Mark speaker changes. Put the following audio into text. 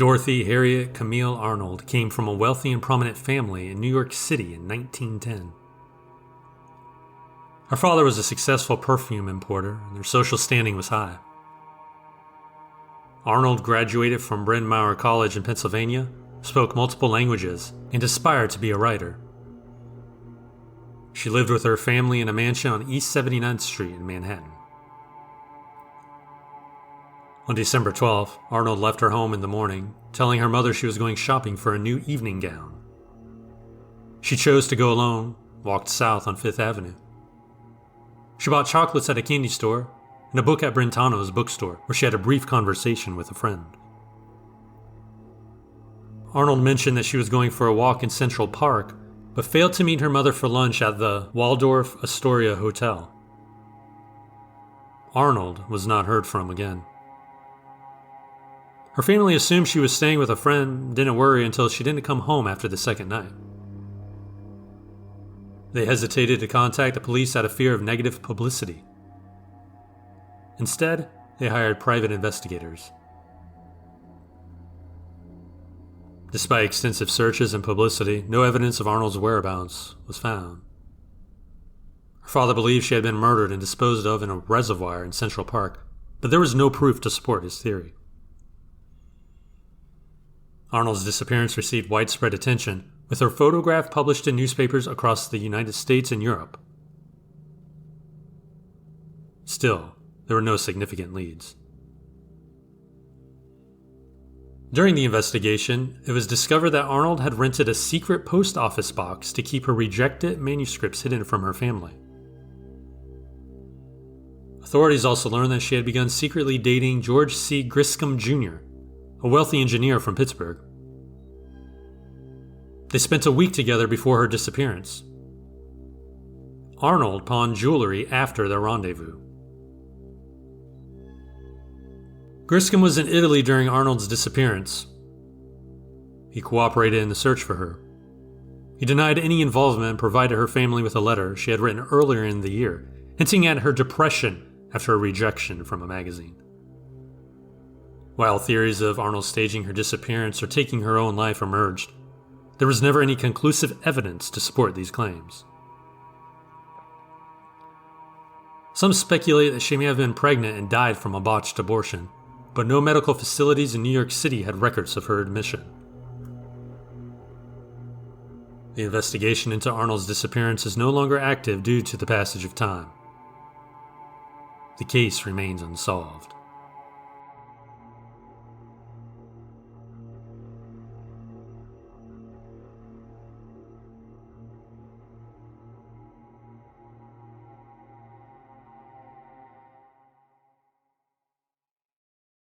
Speaker 1: Dorothy Harriet Camille Arnold came from a wealthy and prominent family in New York City in 1910. Her father was a successful perfume importer, and their social standing was high. Arnold graduated from Bryn Mawr College in Pennsylvania, spoke multiple languages, and aspired to be a writer. She lived with her family in a mansion on East 79th Street in Manhattan. On December 12th, Arnold left her home in the morning, telling her mother she was going shopping for a new evening gown. She chose to go alone, walked south on Fifth Avenue. She bought chocolates at a candy store and a book at Brentano's bookstore, where she had a brief conversation with a friend. Arnold mentioned that she was going for a walk in Central Park, but failed to meet her mother for lunch at the Waldorf-Astoria hotel. Arnold was not heard from again. Her family assumed she was staying with a friend, didn't worry until she didn't come home after the second night. They hesitated to contact the police out of fear of negative publicity. Instead, they hired private investigators. Despite extensive searches and publicity, no evidence of Arnold's whereabouts was found. Her father believed she had been murdered and disposed of in a reservoir in Central Park, but there was no proof to support his theory. Arnold's disappearance received widespread attention, with her photograph published in newspapers across the United States and Europe. Still, there were no significant leads. During the investigation, it was discovered that Arnold had rented a secret post office box to keep her rejected manuscripts hidden from her family. Authorities also learned that she had begun secretly dating George C. Griscom Jr., a wealthy engineer from Pittsburgh. They spent a week together before her disappearance. Arnold pawned jewelry after their rendezvous. Griscom was in Italy during Arnold's disappearance. He cooperated in the search for her. He denied any involvement and provided her family with a letter she had written earlier in the year, hinting at her depression after a rejection from a magazine. While theories of Arnold staging her disappearance or taking her own life emerged, there was never any conclusive evidence to support these claims. Some speculate that she may have been pregnant and died from a botched abortion, but no medical facilities in New York City had records of her admission. The investigation into Arnold's disappearance is no longer active due to the passage of time. The case remains unsolved.